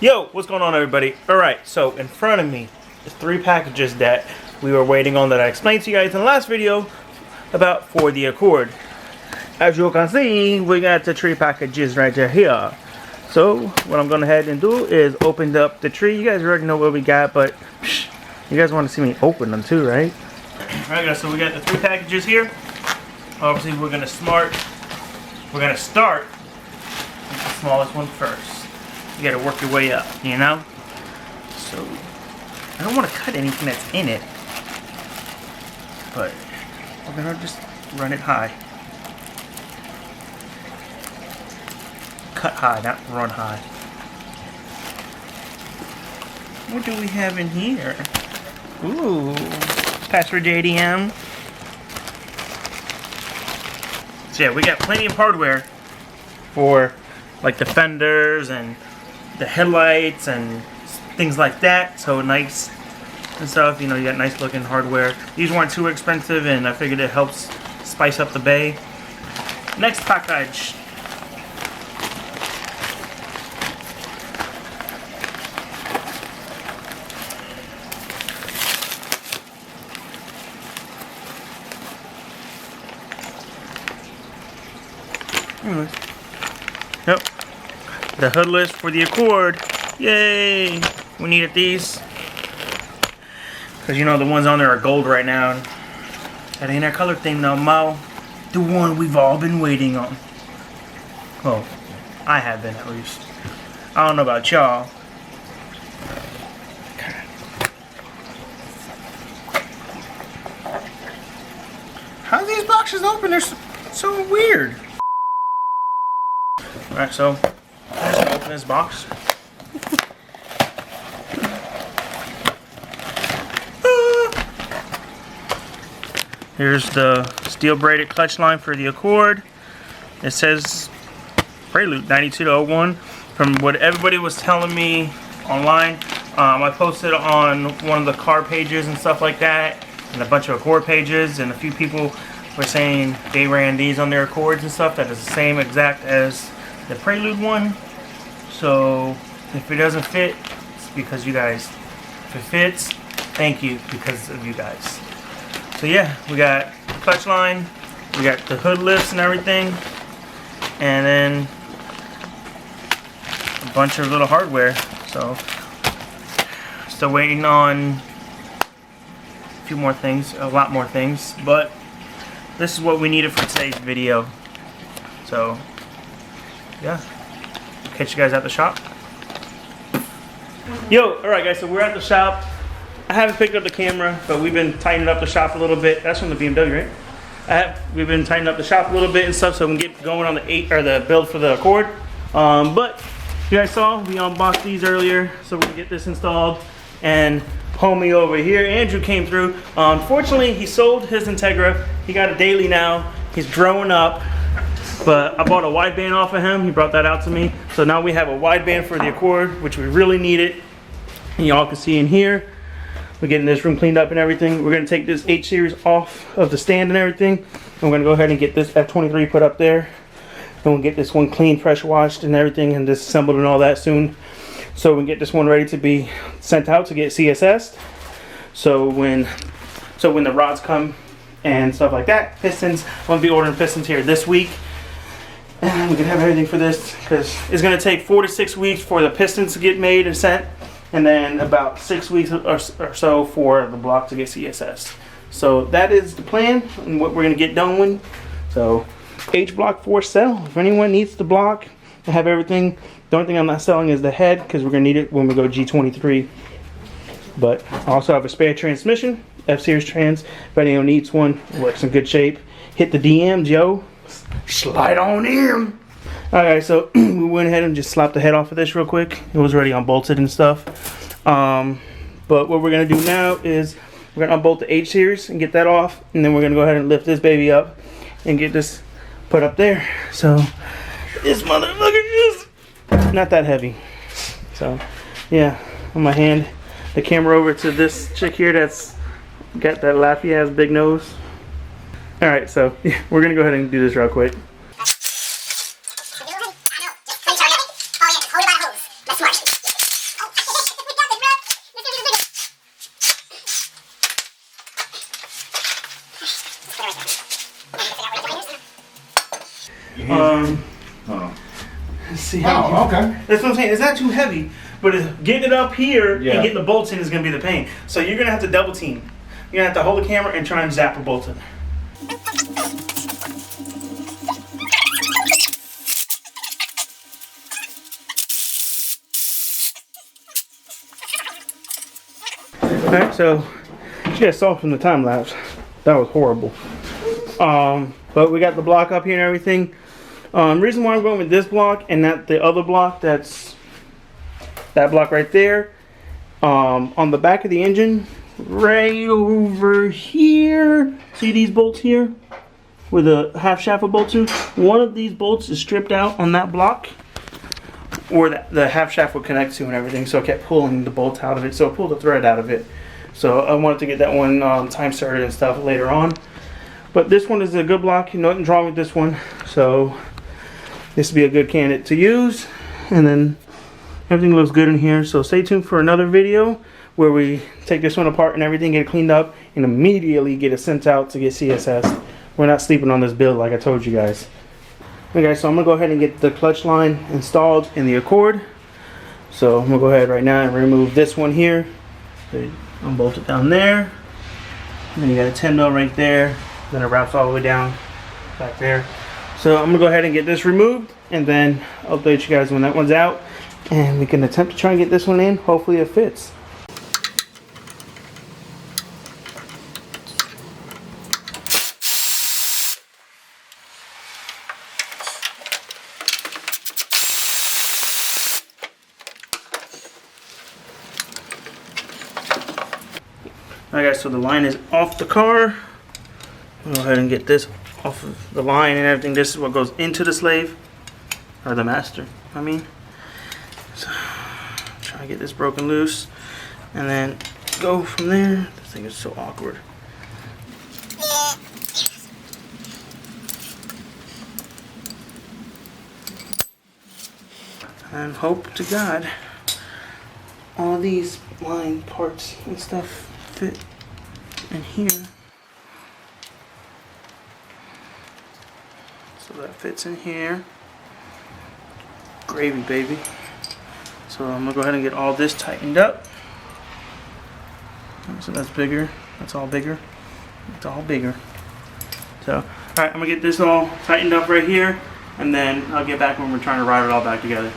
Yo, what's going on, everybody? Alright, so in front of me is 3 packages that we were waiting on that I explained to you guys in the last video about for the Accord. As you can see, we got the 3 packages right there here. So what I'm going to head and do is open up the tree. You guys already know what we got, but you guys want to see me open them too, right? Alright guys, so we got the 3 packages here. Obviously we're going to start with the smallest one first. You gotta work your way up, you know? So, I don't want to cut anything that's in it. But, we're gonna just run it high. Cut high, not run high. What do we have in here? Ooh, password JDM. So yeah, we got plenty of hardware for like the fenders and the headlights and things like that, so nice and stuff. You know, you got nice looking hardware. These weren't too expensive, and I figured it helps spice up the bay. Next package. Yep. The hood list for the Accord. Yay! We needed these. Because you know the ones on there are gold right now. That ain't our color theme no more. The one we've all been waiting on. Well, I have been at least. I don't know about y'all. How are these boxes open? They're so weird. Alright, so I'm just gonna open this box. Here's the steel braided clutch line for the Accord. It says Prelude 9201. From what everybody was telling me online, I posted on one of the car pages and stuff like that, and a bunch of Accord pages, and a few people were saying they ran these on their Accords and stuff that is the same exact as the Prelude one. So if it doesn't fit, it's because you guys. If it fits, thank you, because of you guys. So yeah, we got the clutch line, we got the hood lifts and everything, and then a bunch of little hardware. So still waiting on a few more things, a lot more things, but this is what we needed for today's video. So yeah, catch you guys at the shop. Yo, alright guys, so we're at the shop. I haven't picked up the camera, but we've been tightening up the shop a little bit. That's from the BMW, right? We've been tightening up the shop a little bit and stuff so we can get going on the build for the Accord. But you guys saw we unboxed these earlier, so we're gonna get this installed. And homie over here, Andrew, came through. Unfortunately, he sold his Integra. He got a daily now. He's growing up. But I bought a wideband off of him. He brought that out to me. So now we have a wideband for the Accord, which we really needed. And y'all can see in here, we're getting this room cleaned up and everything. We're going to take this H series off of the stand and everything. And we're going to go ahead and get this F23 put up there. And we'll get this one clean, pressure washed and everything, and disassembled and all that soon. So we can get this one ready to be sent out to get CSS'd. So when the rods come and stuff like that, pistons, I'm going to be ordering pistons here this week. And we can have everything for this, because it's going to take 4 to 6 weeks for the pistons to get made and sent, and then about 6 weeks or so for the block to get CSS. So that is the plan and what we're going to get done with. So H block for sale. If anyone needs the block, I have everything. The only thing I'm not selling is the head, because we're going to need it when we go G23. But I also have a spare transmission, F-Series trans. If anyone needs one, it works in good shape. Hit the DMs, yo. Slide on in. Alright, so we went ahead and just slapped the head off of this real quick. It was already unbolted and stuff. But what we're going to do now is we're going to unbolt the H series and get that off. And then we're going to go ahead and lift this baby up and get this put up there. So this motherfucker is not that heavy. So yeah, I'm going to hand the camera over to this chick here that's got that laughy ass big nose. Alright, so we're going to go ahead and do this real quick. Oh. Let's see how. Oh, okay. That's what I'm saying. It's not too heavy, but getting it up here and getting the bolts in is gonna be the pain. So you're gonna have to double team. You're gonna have to hold the camera and try and zap a bolt in. Alright, so you guys saw from the time lapse, that was horrible. But we got the block up here and everything. Reason why I'm going with this block and not the other block, that's that block right there. On the back of the engine, right over here, see these bolts here? With a half shaft of bolt to? One of these bolts is stripped out on that block, or the half shaft would connect to and everything, so I kept pulling the bolt out of it, so I pulled the thread out of it. So I wanted to get that one time started and stuff later on. But this one is a good block, nothing's wrong with this one. So this would be a good candidate to use. And then everything looks good in here. So stay tuned for another video where we take this one apart and everything, get it cleaned up, and immediately get it sent out to get CSS. We're not sleeping on this build like I told you guys. Okay, so I'm gonna go ahead and get the clutch line installed in the Accord. So I'm gonna go ahead right now and remove this one here. So unbolt it down there. And then you got a 10 mil right there. Then it wraps all the way down back there. So I'm gonna go ahead and get this removed, and then I'll update you guys when that one's out, and we can attempt to try and get this one in. Hopefully it fits. Alright guys, so the line is off the car. I'll go ahead and get this off of the line and everything. This is what goes into the slave, or the master, I mean. So, try to get this broken loose, and then go from there. This thing is so awkward. And hope to God all these line parts and stuff fit in here. So that fits in here. Gravy, baby. So I'm gonna go ahead and get all this tightened up. So that's bigger. That's all bigger. It's all bigger. So, alright, I'm gonna get this all tightened up right here, and then I'll get back when we're trying to ride it all back together.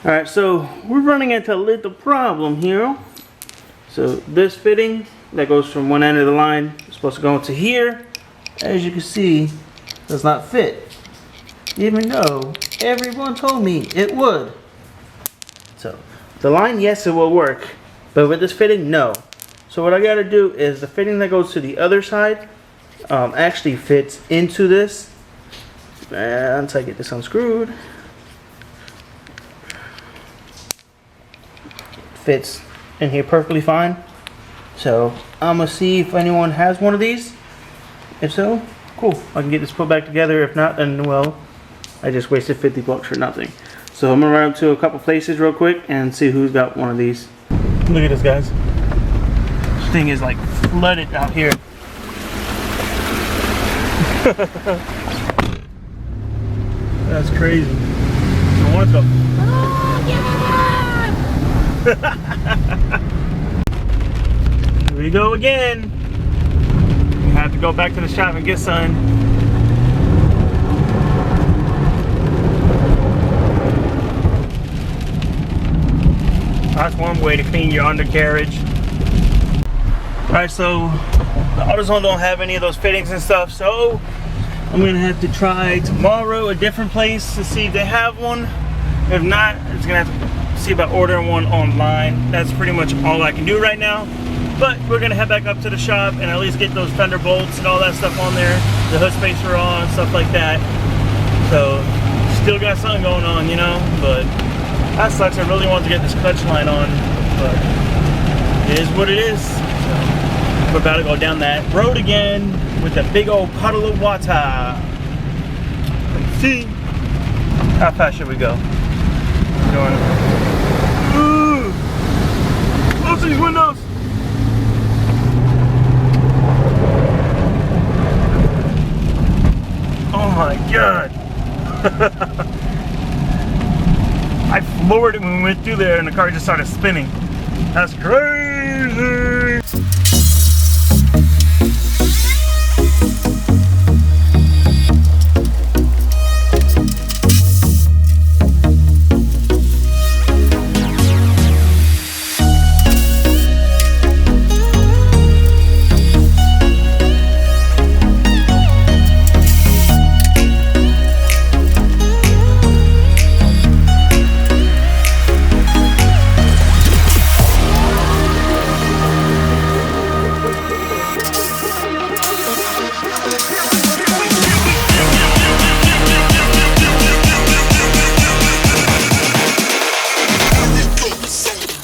Alright, so we're running into a little problem here. So this fitting that goes from one end of the line is supposed to go into here. As you can see, does not fit. Even though everyone told me it would. So the line, yes, it will work, but with this fitting, no. So what I gotta do is the fitting that goes to the other side actually fits into this. And until I get this unscrewed, fits in here perfectly fine. So I'm gonna see if anyone has one of these. If so, cool, I can get this put back together. If not, then well, I just wasted 50 bucks for nothing. So I'm gonna run up to a couple places real quick and see who's got one of these. Look at this, guys. This thing is like flooded out here. That's crazy. I want to go. Oh, yeah! Here we go again. We have to go back to the shop and get some. That's one way to clean your undercarriage. Alright, so the AutoZone don't have any of those fittings and stuff, so I'm gonna have to try tomorrow a different place to see if they have one. If not, it's gonna have to see about ordering one online. That's pretty much all I can do right now. But we're gonna head back up to the shop and at least get those fender bolts and all that stuff on there, the hood spacer on, stuff like that. So still got something going on, you know, but that sucks. I really wanted to get this clutch line on, but it is what it is. So we're about to go down that road again with a big old puddle of water. Let's see. How fast should we go? Ooh! Close these windows! Oh my god! I floored it when we went through there and the car just started spinning. That's crazy.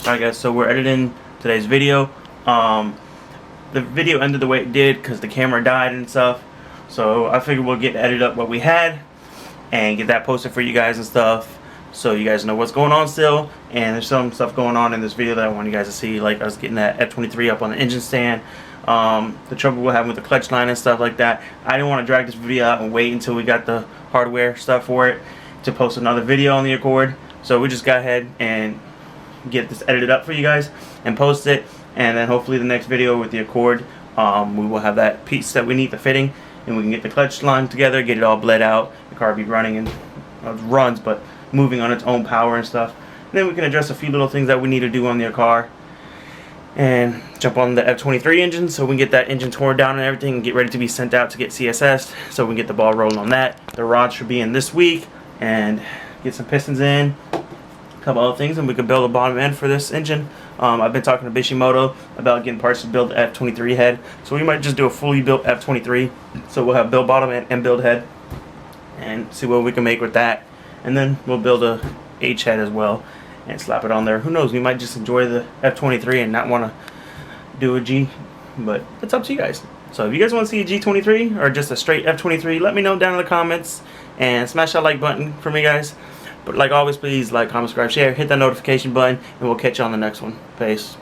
Alright guys, so we're editing today's video. The video ended the way it did because the camera died and stuff. So I figured we'll get edited up what we had and get that posted for you guys and stuff, so you guys know what's going on still. And there's some stuff going on in this video that I want you guys to see, like us getting that F23 up on the engine stand, the trouble we're having with the clutch line and stuff like that. I didn't want to drag this video out and wait until we got the hardware stuff for it to post another video on the Accord. So we just got ahead and get this edited up for you guys and post it, and then hopefully the next video with the Accord, we will have that piece that we need, the fitting, and we can get the clutch line together, get it all bled out, the car be running and runs but moving on its own power and stuff. And then we can address a few little things that we need to do on the car and jump on the F23 engine so we can get that engine torn down and everything and get ready to be sent out to get CSS'd, so we can get the ball rolling on that. The rods should be in this week and get some pistons in, couple other things, and we could build a bottom end for this engine. I've been talking to Bishimoto about getting parts to build the F23 head, so we might just do a fully built F23. So we'll have build bottom end and build head and see what we can make with that, and then we'll build a H head as well and slap it on there. Who knows, we might just enjoy the F23 and not want to do a G, but it's up to you guys. So if you guys want to see a G23 or just a straight F23, let me know down in the comments and smash that like button for me, guys. But like always, please like, comment, subscribe, share, hit that notification button, and we'll catch you on the next one. Peace.